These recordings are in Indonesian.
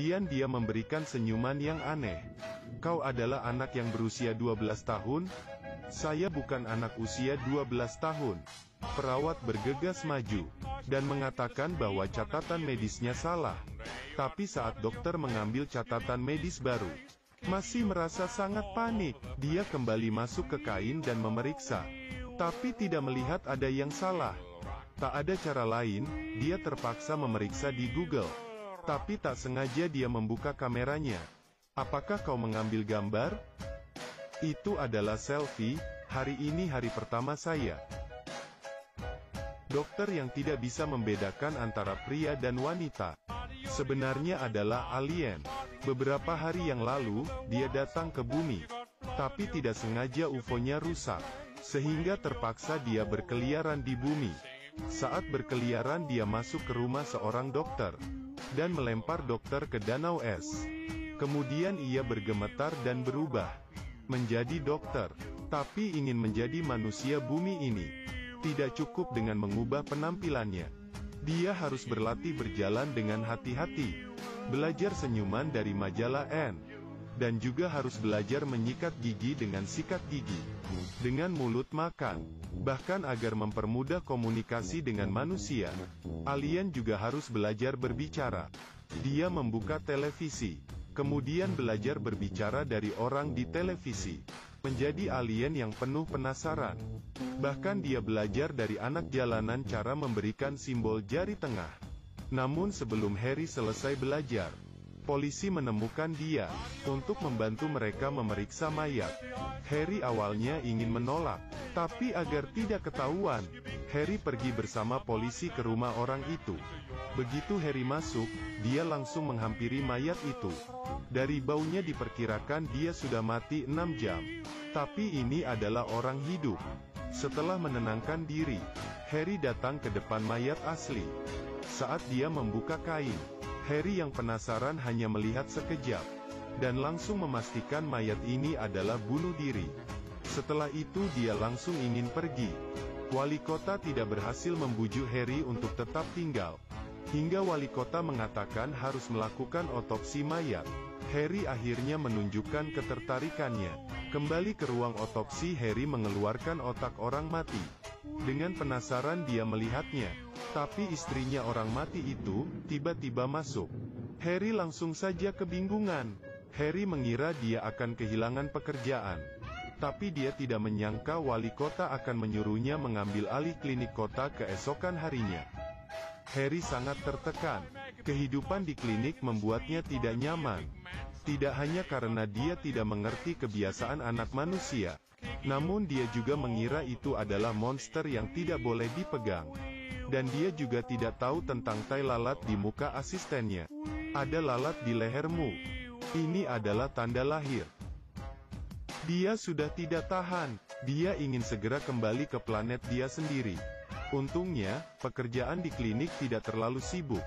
Kemudian dia memberikan senyuman yang aneh. Kau adalah anak yang berusia 12 tahun? Saya bukan anak usia 12 tahun. Perawat bergegas maju, dan mengatakan bahwa catatan medisnya salah. Tapi saat dokter mengambil catatan medis baru, masih merasa sangat panik, dia kembali masuk ke kain dan memeriksa. Tapi tidak melihat ada yang salah. Tak ada cara lain, dia terpaksa memeriksa di Google. Tapi tak sengaja dia membuka kameranya. Apakah kau mengambil gambar? Itu adalah selfie. Hari ini hari pertama saya. Dokter yang tidak bisa membedakan antara pria dan wanita, sebenarnya adalah alien. Beberapa hari yang lalu, dia datang ke bumi. Tapi tidak sengaja UFO-nya rusak, sehingga terpaksa dia berkeliaran di bumi. Saat berkeliaran dia masuk ke rumah seorang dokter, dan melempar dokter ke danau es. Kemudian ia bergemetar dan berubah menjadi dokter. Tapi ingin menjadi manusia bumi ini, tidak cukup dengan mengubah penampilannya. Dia harus berlatih berjalan dengan hati-hati, belajar senyuman dari majalah N, dan juga harus belajar menyikat gigi dengan sikat gigi, dengan mulut makan. Bahkan agar mempermudah komunikasi dengan manusia, alien juga harus belajar berbicara. Dia membuka televisi, kemudian belajar berbicara dari orang di televisi, menjadi alien yang penuh penasaran. Bahkan dia belajar dari anak jalanan cara memberikan simbol jari tengah. Namun sebelum Harry selesai belajar, polisi menemukan dia, untuk membantu mereka memeriksa mayat. Harry awalnya ingin menolak, tapi agar tidak ketahuan, Harry pergi bersama polisi ke rumah orang itu. Begitu Harry masuk, dia langsung menghampiri mayat itu. Dari baunya diperkirakan dia sudah mati 6 jam. Tapi ini adalah orang hidup. Setelah menenangkan diri, Harry datang ke depan mayat asli. Saat dia membuka kain, Harry yang penasaran hanya melihat sekejap, dan langsung memastikan mayat ini adalah bunuh diri. Setelah itu dia langsung ingin pergi. Wali kota tidak berhasil membujuk Harry untuk tetap tinggal. Hingga wali kota mengatakan harus melakukan otopsi mayat. Harry akhirnya menunjukkan ketertarikannya. Kembali ke ruang otopsi, Harry mengeluarkan otak orang mati. Dengan penasaran dia melihatnya. Tapi istrinya orang mati itu, tiba-tiba masuk. Harry langsung saja kebingungan. Harry mengira dia akan kehilangan pekerjaan. Tapi dia tidak menyangka wali kota akan menyuruhnya mengambil alih klinik kota keesokan harinya. Harry sangat tertekan. Kehidupan di klinik membuatnya tidak nyaman. Tidak hanya karena dia tidak mengerti kebiasaan anak manusia, namun dia juga mengira itu adalah monster yang tidak boleh dipegang. Dan dia juga tidak tahu tentang tai lalat di muka asistennya. Ada lalat di lehermu. Ini adalah tanda lahir. Dia sudah tidak tahan. Dia ingin segera kembali ke planet dia sendiri. Untungnya, pekerjaan di klinik tidak terlalu sibuk.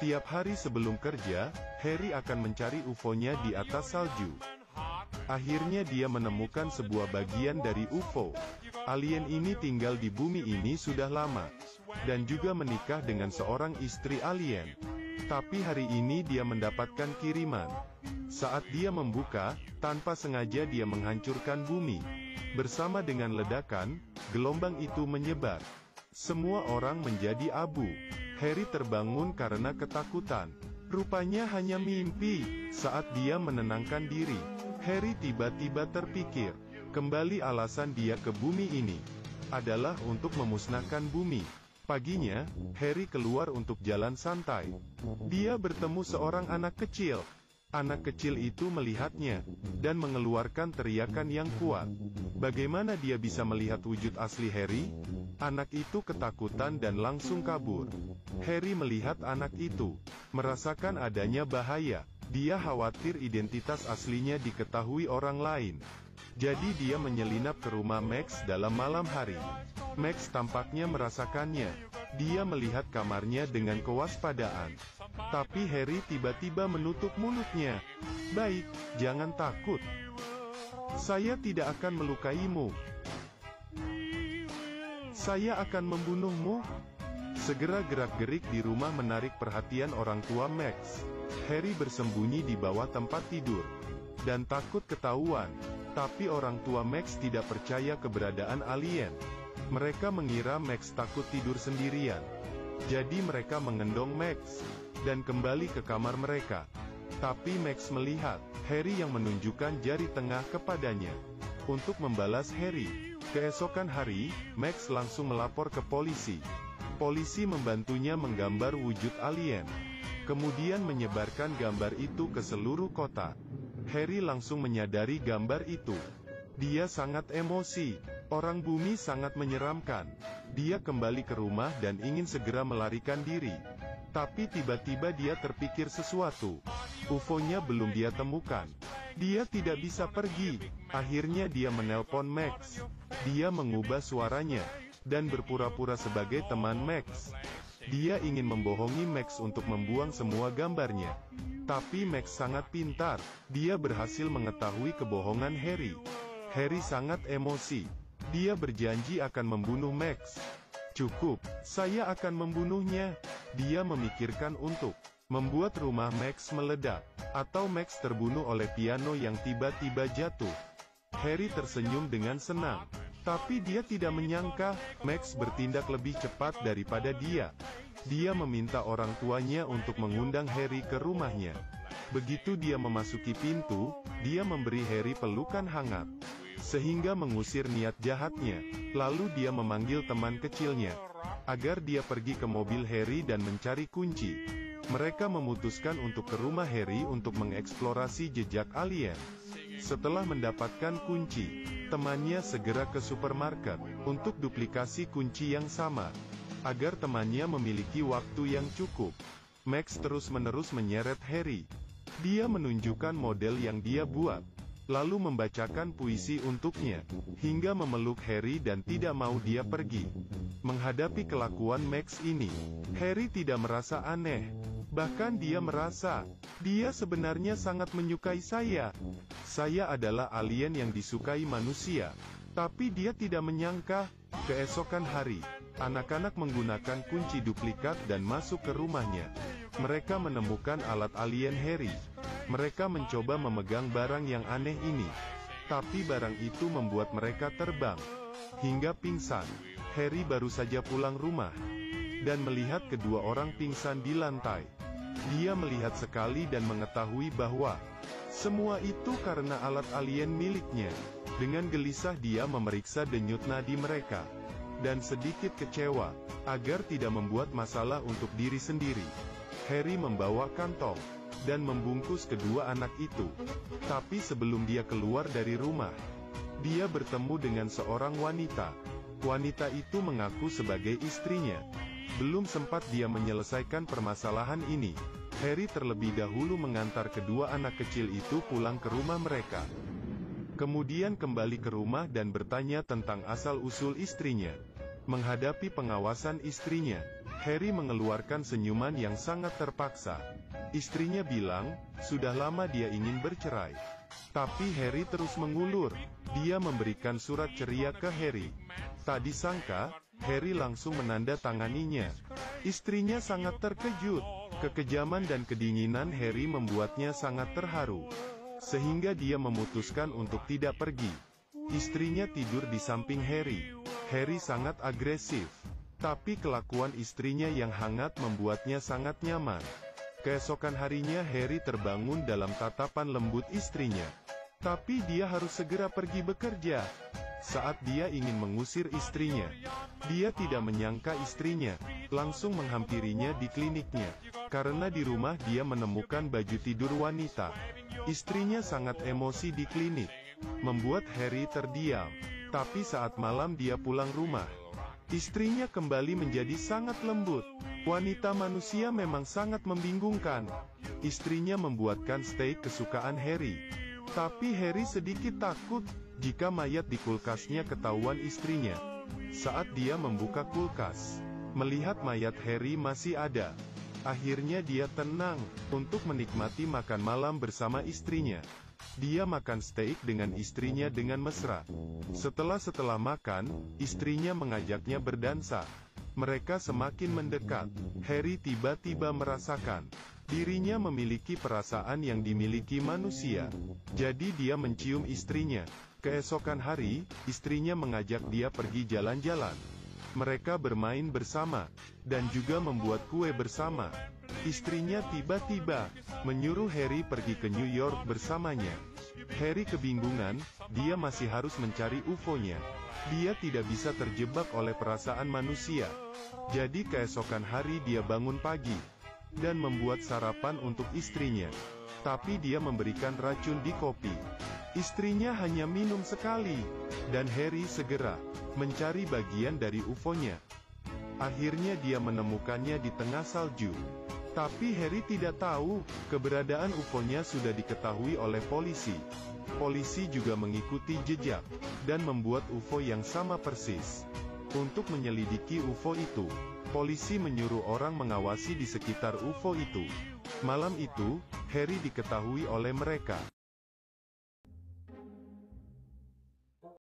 Tiap hari sebelum kerja, Harry akan mencari UFO-nya di atas salju. Akhirnya dia menemukan sebuah bagian dari UFO. Alien ini tinggal di bumi ini sudah lama, dan juga menikah dengan seorang istri alien. Tapi hari ini dia mendapatkan kiriman. Saat dia membuka, tanpa sengaja dia menghancurkan bumi. Bersama dengan ledakan, gelombang itu menyebar. Semua orang menjadi abu. Harry terbangun karena ketakutan. Rupanya hanya mimpi. Saat dia menenangkan diri, Harry tiba-tiba terpikir, kembali alasan dia ke bumi ini adalah untuk memusnahkan bumi. Paginya, Harry keluar untuk jalan santai. Dia bertemu seorang anak kecil. Anak kecil itu melihatnya, dan mengeluarkan teriakan yang kuat. Bagaimana dia bisa melihat wujud asli Harry? Anak itu ketakutan dan langsung kabur. Harry melihat anak itu, merasakan adanya bahaya. Dia khawatir identitas aslinya diketahui orang lain. Jadi dia menyelinap ke rumah Max dalam malam hari. Max tampaknya merasakannya. Dia melihat kamarnya dengan kewaspadaan. Tapi Harry tiba-tiba menutup mulutnya. Baik, jangan takut. Saya tidak akan melukaimu. Saya akan membunuhmu. Segera gerak-gerik di rumah menarik perhatian orang tua Max. Harry bersembunyi di bawah tempat tidur dan takut ketahuan. Tapi orang tua Max tidak percaya keberadaan alien. Mereka mengira Max takut tidur sendirian. Jadi mereka mengendong Max dan kembali ke kamar mereka. Tapi Max melihat Harry yang menunjukkan jari tengah kepadanya. Untuk membalas Harry, keesokan hari, Max langsung melapor ke polisi. Polisi membantunya menggambar wujud alien. Kemudian menyebarkan gambar itu ke seluruh kota. Harry langsung menyadari gambar itu. Dia sangat emosi. Orang bumi sangat menyeramkan. Dia kembali ke rumah dan ingin segera melarikan diri. Tapi tiba-tiba dia terpikir sesuatu. UFO-nya belum dia temukan. Dia tidak bisa pergi. Akhirnya dia menelpon Max. Dia mengubah suaranya dan berpura-pura sebagai teman Max. Dia ingin membohongi Max untuk membuang semua gambarnya. Tapi Max sangat pintar. Dia berhasil mengetahui kebohongan Harry. Harry sangat emosi. Dia berjanji akan membunuh Max. Cukup, saya akan membunuhnya. Dia memikirkan untuk membuat rumah Max meledak, atau Max terbunuh oleh piano yang tiba-tiba jatuh. Harry tersenyum dengan senang. Tapi dia tidak menyangka, Max bertindak lebih cepat daripada dia. Dia meminta orang tuanya untuk mengundang Harry ke rumahnya. Begitu dia memasuki pintu, dia memberi Harry pelukan hangat, sehingga mengusir niat jahatnya. Lalu dia memanggil teman kecilnya, agar dia pergi ke mobil Harry dan mencari kunci. Mereka memutuskan untuk ke rumah Harry untuk mengeksplorasi jejak alien. Setelah mendapatkan kunci, temannya segera ke supermarket untuk duplikasi kunci yang sama, agar temannya memiliki waktu yang cukup. Max terus-menerus menyeret Harry. Dia menunjukkan model yang dia buat, lalu membacakan puisi untuknya, hingga memeluk Harry dan tidak mau dia pergi. Menghadapi kelakuan Max ini, Harry tidak merasa aneh. Bahkan dia merasa, dia sebenarnya sangat menyukai saya. Saya adalah alien yang disukai manusia. Tapi dia tidak menyangka, keesokan hari, anak-anak menggunakan kunci duplikat dan masuk ke rumahnya. Mereka menemukan alat alien Harry. Mereka mencoba memegang barang yang aneh ini. Tapi barang itu membuat mereka terbang hingga pingsan. Harry baru saja pulang rumah dan melihat kedua orang pingsan di lantai. Dia melihat sekali dan mengetahui bahwa semua itu karena alat alien miliknya. Dengan gelisah dia memeriksa denyut nadi mereka, dan sedikit kecewa, agar tidak membuat masalah untuk diri sendiri. Harry membawa kantong dan membungkus kedua anak itu. Tapi sebelum dia keluar dari rumah, dia bertemu dengan seorang wanita. Wanita itu mengaku sebagai istrinya. Belum sempat dia menyelesaikan permasalahan ini, Harry terlebih dahulu mengantar kedua anak kecil itu pulang ke rumah mereka. Kemudian kembali ke rumah dan bertanya tentang asal-usul istrinya. Menghadapi pengawasan istrinya, Harry mengeluarkan senyuman yang sangat terpaksa. Istrinya bilang, sudah lama dia ingin bercerai. Tapi Harry terus mengulur. Dia memberikan surat ceria ke Harry. Tak disangka, Harry langsung menandatanganinya. Istrinya sangat terkejut. Kekejaman dan kedinginan Harry membuatnya sangat terharu, sehingga dia memutuskan untuk tidak pergi. Istrinya tidur di samping Harry. Harry sangat agresif. Tapi kelakuan istrinya yang hangat membuatnya sangat nyaman. Keesokan harinya Harry terbangun dalam tatapan lembut istrinya. Tapi dia harus segera pergi bekerja. Saat dia ingin mengusir istrinya, dia tidak menyangka istrinya langsung menghampirinya di kliniknya. Karena di rumah dia menemukan baju tidur wanita. Istrinya sangat emosi di klinik, membuat Harry terdiam. Tapi saat malam dia pulang rumah, istrinya kembali menjadi sangat lembut. Wanita manusia memang sangat membingungkan. Istrinya membuatkan steak kesukaan Harry. Tapi Harry sedikit takut jika mayat di kulkasnya ketahuan istrinya. Saat dia membuka kulkas, melihat mayat Harry masih ada. Akhirnya dia tenang untuk menikmati makan malam bersama istrinya. Dia makan steak dengan istrinya dengan mesra. Setelah makan, istrinya mengajaknya berdansa. Mereka semakin mendekat. Harry tiba-tiba merasakan dirinya memiliki perasaan yang dimiliki manusia. Jadi dia mencium istrinya. Keesokan hari, istrinya mengajak dia pergi jalan-jalan. Mereka bermain bersama, dan juga membuat kue bersama. Istrinya tiba-tiba menyuruh Harry pergi ke New York bersamanya. Harry kebingungan, dia masih harus mencari UFO-nya. Dia tidak bisa terjebak oleh perasaan manusia. Jadi keesokan hari dia bangun pagi, dan membuat sarapan untuk istrinya. Tapi dia memberikan racun di kopi. Istrinya hanya minum sekali, dan Harry segera mencari bagian dari UFO-nya. Akhirnya dia menemukannya di tengah salju. Tapi Harry tidak tahu, keberadaan UFO-nya sudah diketahui oleh polisi. Polisi juga mengikuti jejak, dan membuat UFO yang sama persis. Untuk menyelidiki UFO itu, polisi menyuruh orang mengawasi di sekitar UFO itu. Malam itu, Harry diketahui oleh mereka